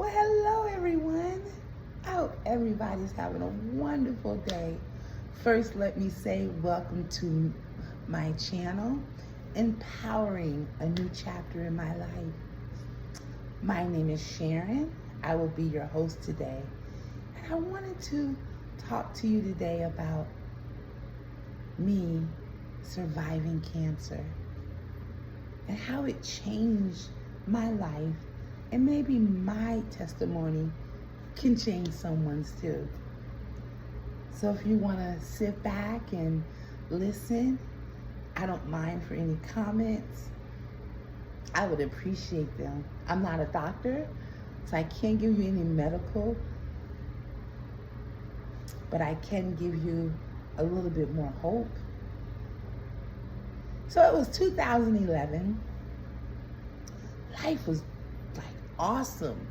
Well, hello everyone. I hope everybody's having a wonderful day. First, let me say welcome to my channel, Empowering a New Chapter in My Life. My name is Sharon. I will be your host today. And I wanted to talk to you today about me surviving cancer and how it changed my life, and maybe my testimony can change someone's too. So if you want to sit back and listen, I don't mind for any comments. I would appreciate them. I'm not a doctor, so I can't give you any medical, but I can give you a little bit more hope. So it was 2011. Life was like awesome.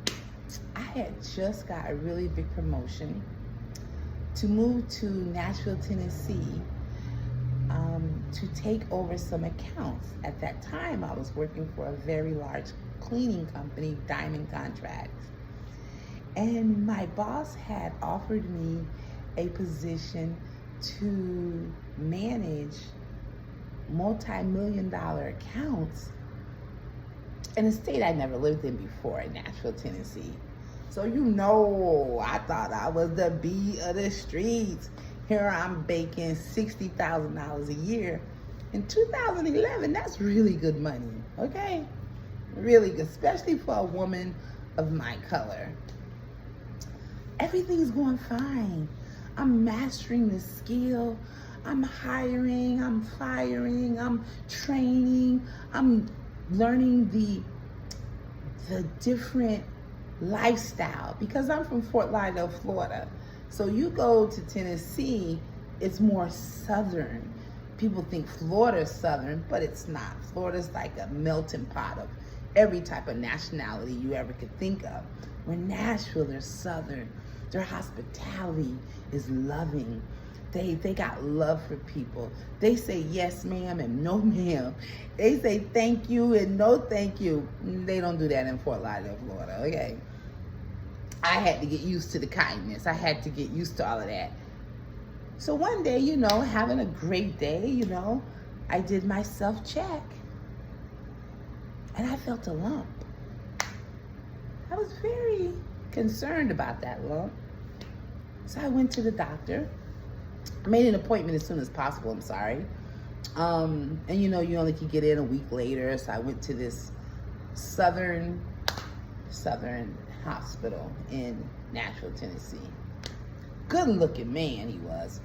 I had just got a really big promotion to move to Nashville, Tennessee, to take over some accounts. At that time, I was working for a very large cleaning company, Diamond Contracts. And my boss had offered me a position to manage multi-million-dollar accounts in a state I never lived in before, in Nashville, Tennessee. So I thought I was the bee of the streets. Here I'm making $60,000 a year. In 2011, that's really good money, okay? Really good, especially for a woman of my color. Everything's going fine. I'm mastering the skill. I'm hiring, I'm firing, I'm training, I'm learning the different lifestyle, because I'm from Fort Lauderdale, Florida. So you go to Tennessee, it's more southern. People think Florida's southern, but it's not. Florida's like a melting pot of every type of nationality you ever could think of. When Nashville, they're southern. Their hospitality is loving. They got love for people. They say yes ma'am and no ma'am. They say thank you and no thank you. They don't do that in Fort Lauderdale, Florida, okay? I had to get used to the kindness. I had to get used to all of that. So one day, having a great day, I did my self-check. And I felt a lump. I was very concerned about that lump. So I went to the doctor. I made an appointment as soon as possible, I'm sorry. And you only can get in a week later. So I went to this southern hospital in Nashville, Tennessee. Good looking man he was.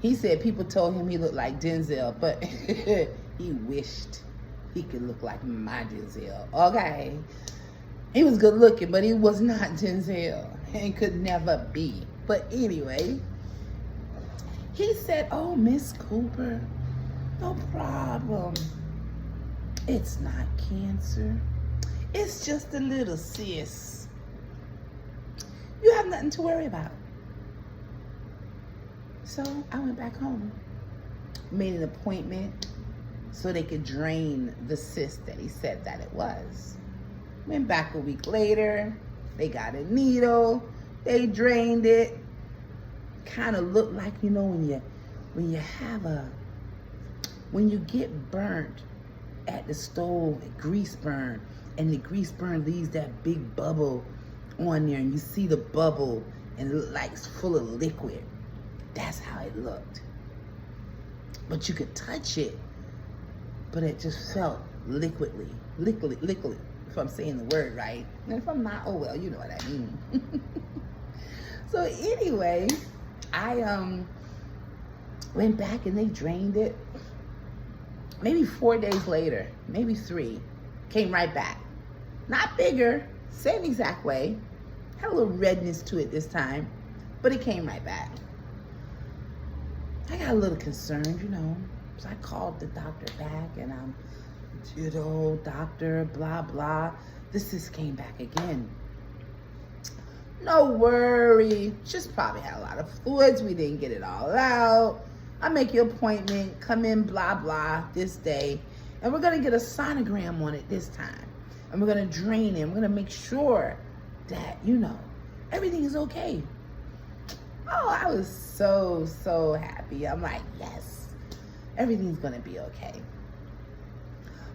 He said people told him he looked like Denzel, but he wished he could look like my Denzel, okay? He was good looking, but he was not Denzel and could never be. But anyway, he said, "Oh, Miss Cooper, no problem. It's not cancer. It's just a little cyst. You have nothing to worry about." So I went back home, made an appointment so they could drain the cyst that he said that it was. Went back a week later, they got a needle, they drained it. Kind of looked like, when you get burnt at the stove, grease burn, and the grease burn leaves that big bubble on there, and you see the bubble and it looked like it's full of liquid. That's how it looked. But you could touch it, but it just felt liquid, if I'm saying the word right. And if I'm not, oh well, you know what I mean. So anyway, I went back and they drained it. Maybe 4 days later, maybe 3, came right back. Not bigger, same exact way. Had a little redness to it this time, but it came right back. I got a little concerned, so I called the doctor back and doctor, blah, blah. This just came back again. No worry, just probably had a lot of fluids. We didn't get it all out. I'll make your appointment, come in, blah, blah, this day. And we're gonna get a sonogram on it this time. And we're gonna drain it. We're gonna make sure that, everything is okay. Oh, I was so happy. I'm like, yes, everything's going to be okay.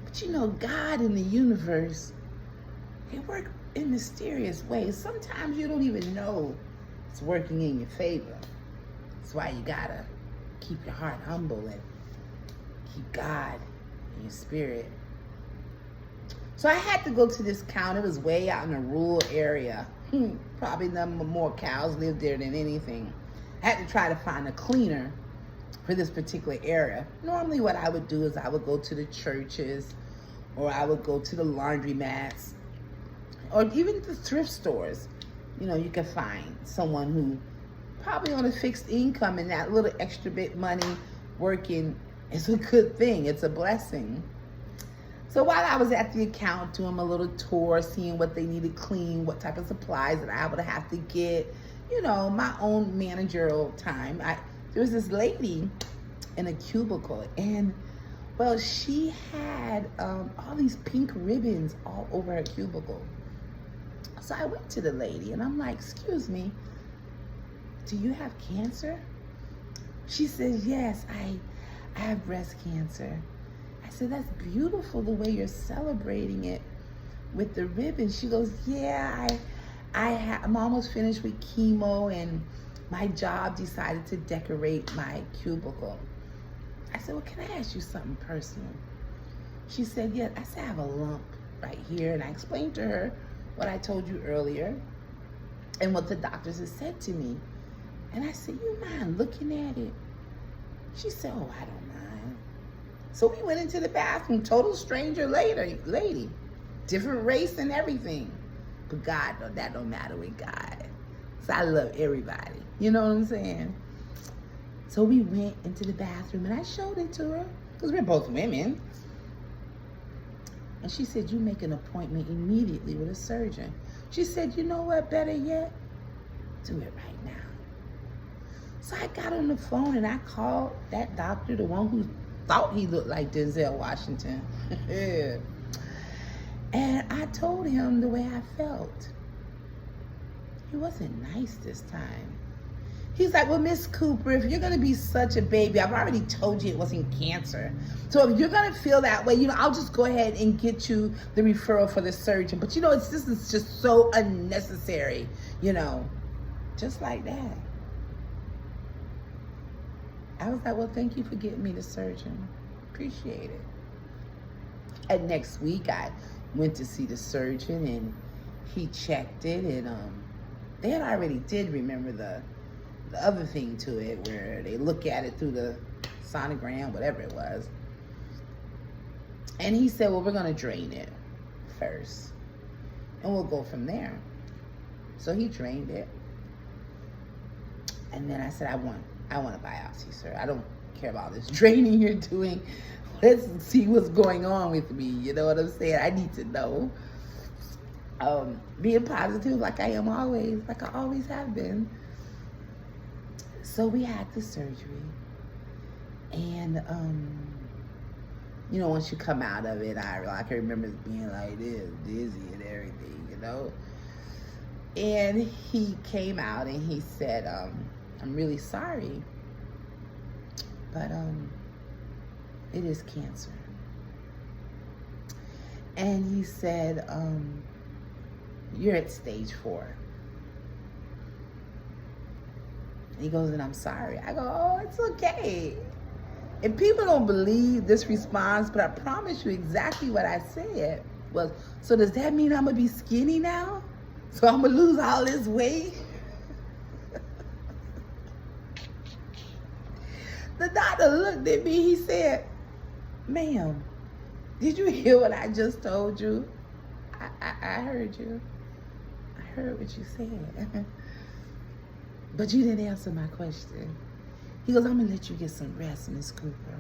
But God in the universe, He works in mysterious ways. Sometimes you don't even know it's working in your favor. That's why you got to keep your heart humble and keep God in your spirit. So I had to go to this county. It was way out in a rural area. Probably more cows lived there than anything. I had to try to find a cleaner for this particular area. Normally what I would do is I would go to the churches, or I would go to the laundromats, or even the thrift stores. You can find someone who probably on a fixed income, and that little extra bit money working is a good thing. It's a blessing. So while I was at the account doing a little tour, seeing what they needed clean, what type of supplies that I would have to get, my own managerial time, there was this lady in a cubicle, and well, she had all these pink ribbons all over her cubicle. So I went to the lady and I'm like, excuse me, do you have cancer? She says, yes, I have breast cancer. I said, that's beautiful the way you're celebrating it with the ribbon. She goes, yeah, I'm almost finished with chemo and my job decided to decorate my cubicle. I said, well, can I ask you something personal? She said, yeah. I said, I have a lump right here. And I explained to her what I told you earlier and what the doctors had said to me. And I said, you mind looking at it? She said, oh, I don't mind. So we went into the bathroom, total stranger lady, different race and everything. But God, that don't matter with God. So I love everybody. You know what I'm saying? So we went into the bathroom and I showed it to her because we're both women. And she said, you make an appointment immediately with a surgeon. She said, you know what, better yet, do it right now. So I got on the phone and I called that doctor, the one who thought he looked like Denzel Washington. And I told him the way I felt. He wasn't nice this time. He's like, well, Miss Cooper, if you're going to be such a baby, I've already told you it wasn't cancer. So if you're going to feel that way, I'll just go ahead and get you the referral for the surgeon. But this is just so unnecessary, just like that. I was like, well, thank you for getting me the surgeon. Appreciate it. And next week, I went to see the surgeon, and he checked it, and they had already did remember the other thing to it, where they look at it through the sonogram, whatever it was. And he said, well, we're going to drain it first, and we'll go from there. So he drained it. And then I said, I want a biopsy, sir. I don't care about this draining you're doing. Let's see what's going on with me. You know what I'm saying? I need to know. Being positive like I am always, like I always have been. So we had the surgery. And, once you come out of it, I can remember being like this, dizzy and everything, And he came out and he said, I'm really sorry, but it is cancer. And he said, you're at stage 4. And he goes, and I'm sorry. I go, oh, it's okay. And people don't believe this response, but I promise you exactly what I said was, so does that mean I'm gonna be skinny now? So I'm gonna lose all this weight? The doctor looked at me, he said, ma'am, did you hear what I just told you? I heard you. I heard what you said. But you didn't answer my question. He goes, I'm gonna let you get some rest, Miss Cooper,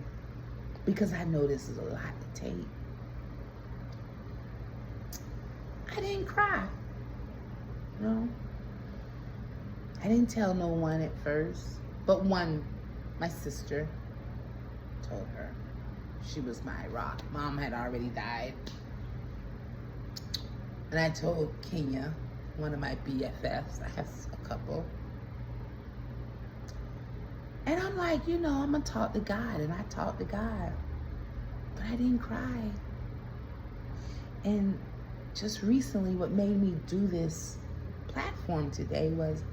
because I know this is a lot to take. I didn't cry. No. I didn't tell no one at first, but one, my sister, told her. She was my rock. Mom had already died. And I told Kenya, one of my BFFs. I have a couple. And I'm like, I'm going to talk to God. And I talked to God. But I didn't cry. And just recently, what made me do this platform today was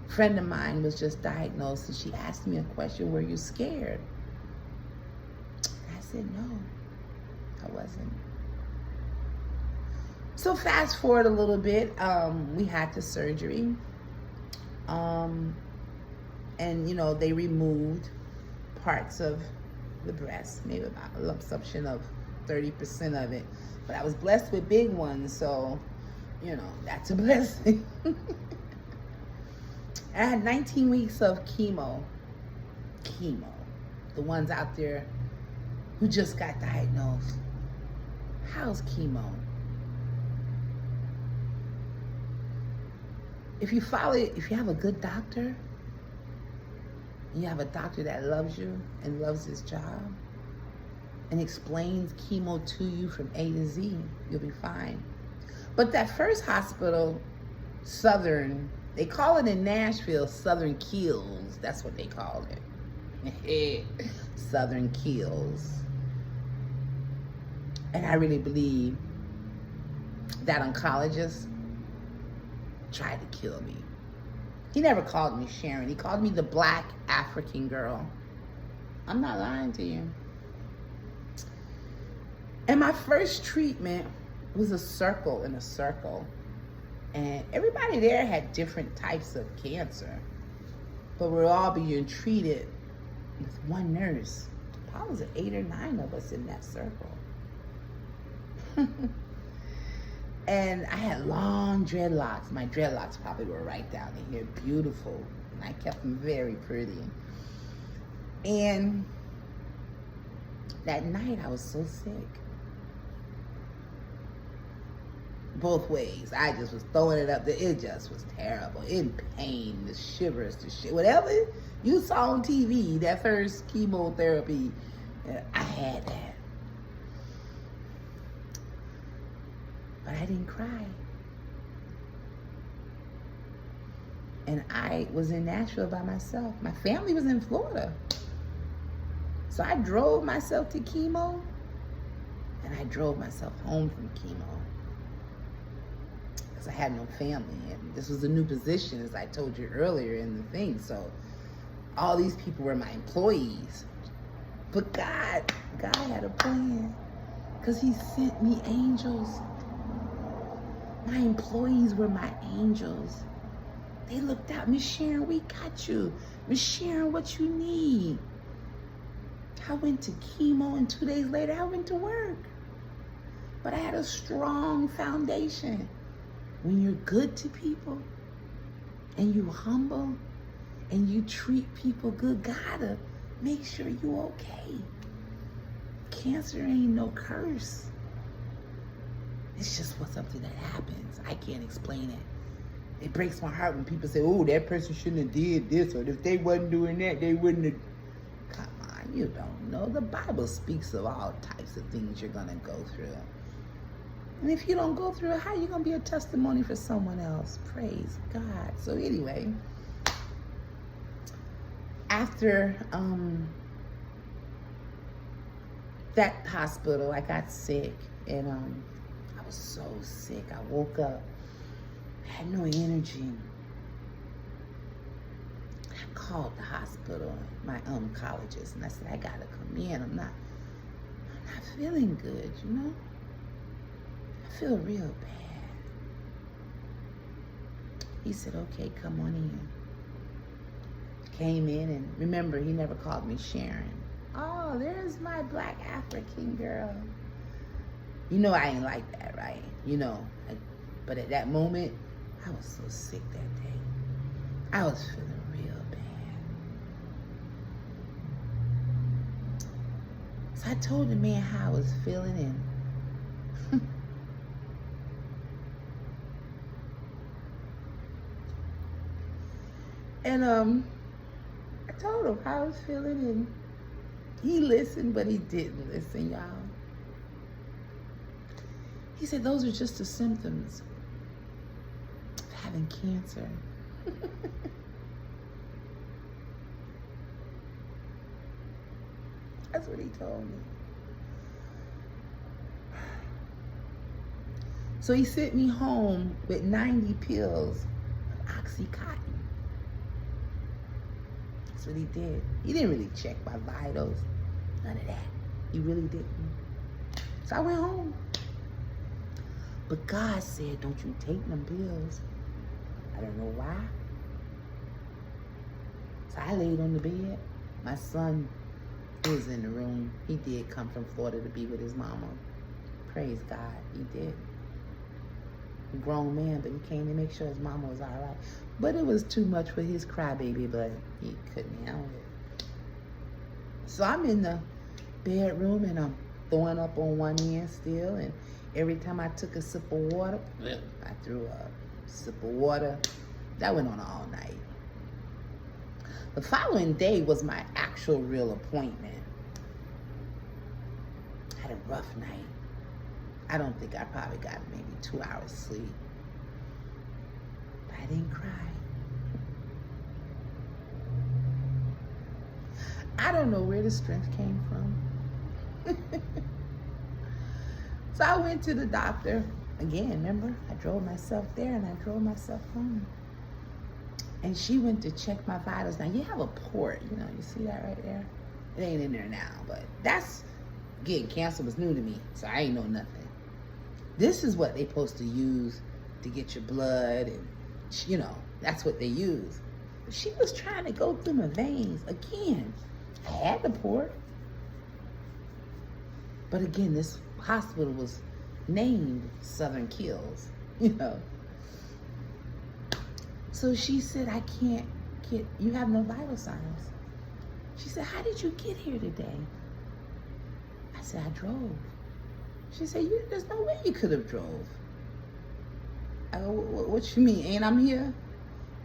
a friend of mine was just diagnosed, and she asked me a question, were you scared? I said, no, I wasn't. So fast forward a little bit, we had the surgery. And, they removed parts of the breast, maybe about a lumpsumption of 30% of it. But I was blessed with big ones, so, that's a blessing. I had 19 weeks of chemo. The ones out there who just got diagnosed. How's chemo? If you have a good doctor, you have a doctor that loves you and loves his job and explains chemo to you from A to Z, you'll be fine. But that first hospital, Southern, they call it in Nashville, Southern Kills. That's what they call it. Southern Kills. And I really believe that oncologist tried to kill me. He never called me Sharon. He called me the Black African girl. I'm not lying to you. And my first treatment was a circle in a circle. And everybody there had different types of cancer. But we're all being treated with one nurse. Probably was 8 or 9 of us in that circle. And I had long dreadlocks. My dreadlocks probably were right down in here, beautiful. And I kept them very pretty. And that night I was so sick. Both ways. I just was throwing it up there. It just was terrible. In pain, the shivers, the shit. Whatever you saw on TV, that first chemotherapy, I had that. But I didn't cry. And I was in Nashville by myself. My family was in Florida. So I drove myself to chemo, and I drove myself home from chemo. Because I had no family, and this was a new position, as I told you earlier in the thing. So all these people were my employees. But God had a plan, because he sent me angels. My employees were my angels. They looked out, Miss Sharon, we got you. Miss Sharon, what you need? I went to chemo, and 2 days later, I went to work. But I had a strong foundation. When you're good to people, and you humble, and you treat people good, gotta make sure you're okay. Cancer ain't no curse. It's just something that happens. I can't explain it. It breaks my heart when people say, oh, that person shouldn't have did this, or if they wasn't doing that, they wouldn't have. Come on, you don't know. The Bible speaks of all types of things you're gonna go through. And if you don't go through it, how are you gonna be a testimony for someone else? Praise God. So anyway, after that hospital, I got sick, and I was so sick. I woke up, I had no energy. I called the hospital, my oncologist, and I said, I gotta come in. I'm not feeling good, I feel real bad. He said, okay, come on in. Came in, and remember, he never called me Sharon. Oh, there's my Black African girl. I ain't like that, right? But at that moment, I was so sick that day. I was feeling real bad. So I told the man how I was feeling, and I told him how I was feeling, and he listened, but he didn't listen, y'all. He said, those are just the symptoms. having cancer. That's what he told me. So he sent me home with 90 pills of Oxycontin. That's what he did. He didn't really check my vitals. None of that. He really didn't. So I went home. But God said, don't you take them pills. I don't know why. So I laid on the bed. My son was in the room. He did come from Florida to be with his mama. Praise God, he did. A grown man, but he came to make sure his mama was all right. But it was too much for his crybaby, but he couldn't handle it. So I'm in the bedroom and I'm throwing up on one end still, and every time I took a sip of water, I threw up. Sip of water. That went on all night. The following day was my actual real appointment. I had a rough night. I don't think I probably got maybe 2 hours sleep. But I didn't cry. I don't know where the strength came from. So I went to the doctor. Again, remember, I drove myself there and I drove myself home. And she went to check my vitals. Now, you have a port, you know, you see that right there? It ain't in there now, but that's, again, cancer was new to me, so I ain't know nothing. This is what they supposed to use to get your blood, and, you know, that's what they use. But she was trying to go through my veins. Again, I had the port. But again, this hospital was named Southern Kills, you know. So she said, I can't get, you have no vital signs. She said, how did you get here today? I said, I drove. She said, there's no way you could have drove. I go, what you mean, ain't I'm here?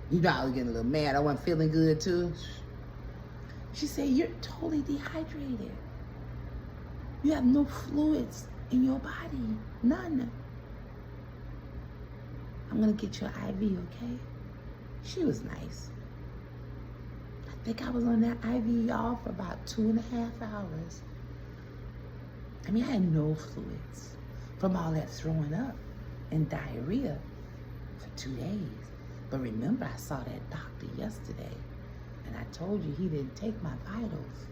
You know, I was getting a little mad. I wasn't feeling good too. She said, you're totally dehydrated. You have no fluids in your body, none. I'm gonna get you an IV, okay? She was nice. I think I was on that IV, y'all, for about 2.5 hours. I mean, I had no fluids from all that throwing up and diarrhea for 2 days. But remember, I saw that doctor yesterday, and I told you he didn't take my vitals.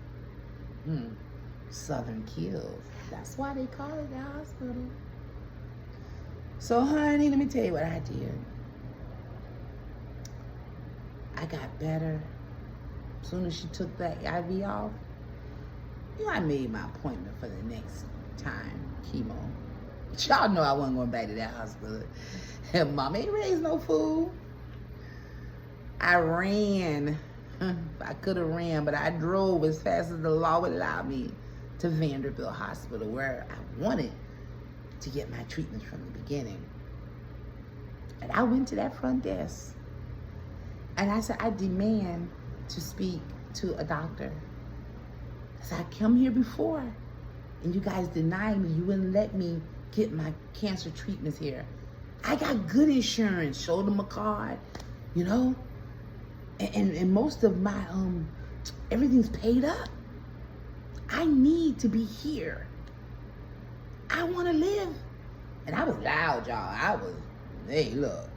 Southern Kills. That's why they call it the hospital. So, honey, let me tell you what I did. I got better. As soon as she took that IV off, you know, I made my appointment for the next time, chemo. But y'all know I wasn't going back to that hospital. And Mom ain't raised no fool. I ran. I could have ran, but I drove as fast as the law would allow me to Vanderbilt Hospital, where I wanted to get my treatments from the beginning. And I went to that front desk and I said, I demand to speak to a doctor. I said, I come here before and you guys denied me. You wouldn't let me get my cancer treatments here. I got good insurance. Showed them a card, you know, and most of my everything's paid up. I need to be here. I want to live. And I was loud, y'all. Hey, look,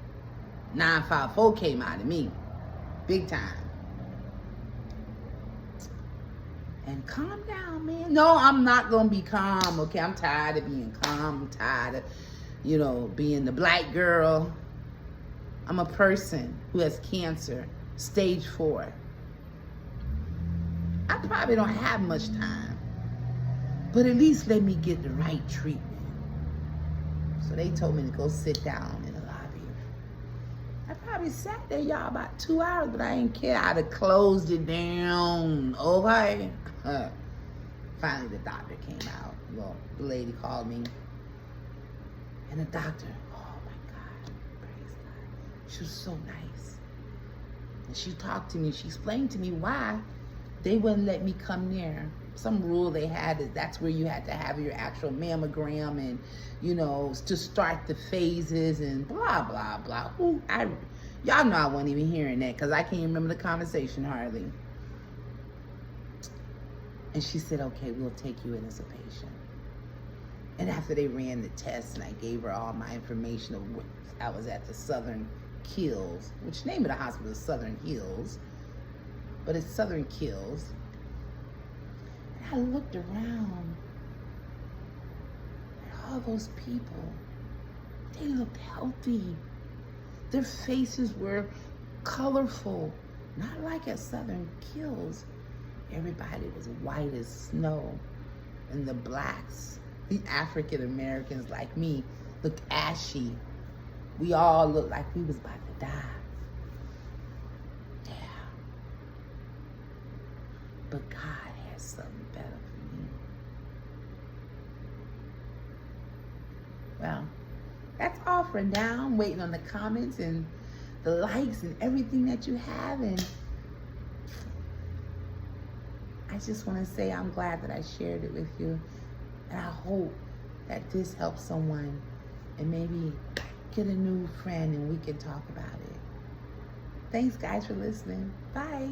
954 came out of me, big time. And calm down, man. No, I'm not gonna be calm, okay? I'm tired of being calm. I'm tired of, you know, being the black girl. I'm a person who has cancer, stage 4. I probably don't have much time, but at least let me get the right treatment. So they told me to go sit down in the lobby. I probably sat there, y'all, about 2 hours, but I didn't care. I'd have closed it down, okay? Finally, the doctor came out. Well, the lady called me. And the doctor, oh my God, praise God. She was so nice. And she talked to me, she explained to me why they wouldn't let me come near. Some rule they had is that's where you had to have your actual mammogram and, you know, to start the phases and blah, blah, blah. Ooh, Y'all know I wasn't even hearing that because I can't remember the conversation hardly. And she said, okay, we'll take you in as a patient. And after they ran the test and I gave her all my information of what I was at the Southern Kills, which the name of the hospital is Southern Hills, but it's Southern Kills. And I looked around at all those people. They looked healthy. Their faces were colorful, not like at Southern Kills. Everybody was white as snow. And the blacks, the African Americans like me, looked ashy. We all looked like we was about to die. Yeah. But God has something better for me. Well, that's all for now. I'm waiting on the comments and the likes and everything that you have. And I just want to say I'm glad that I shared it with you. And I hope that this helps someone and maybe get a new friend and we can talk about it. Thanks, guys, for listening. Bye.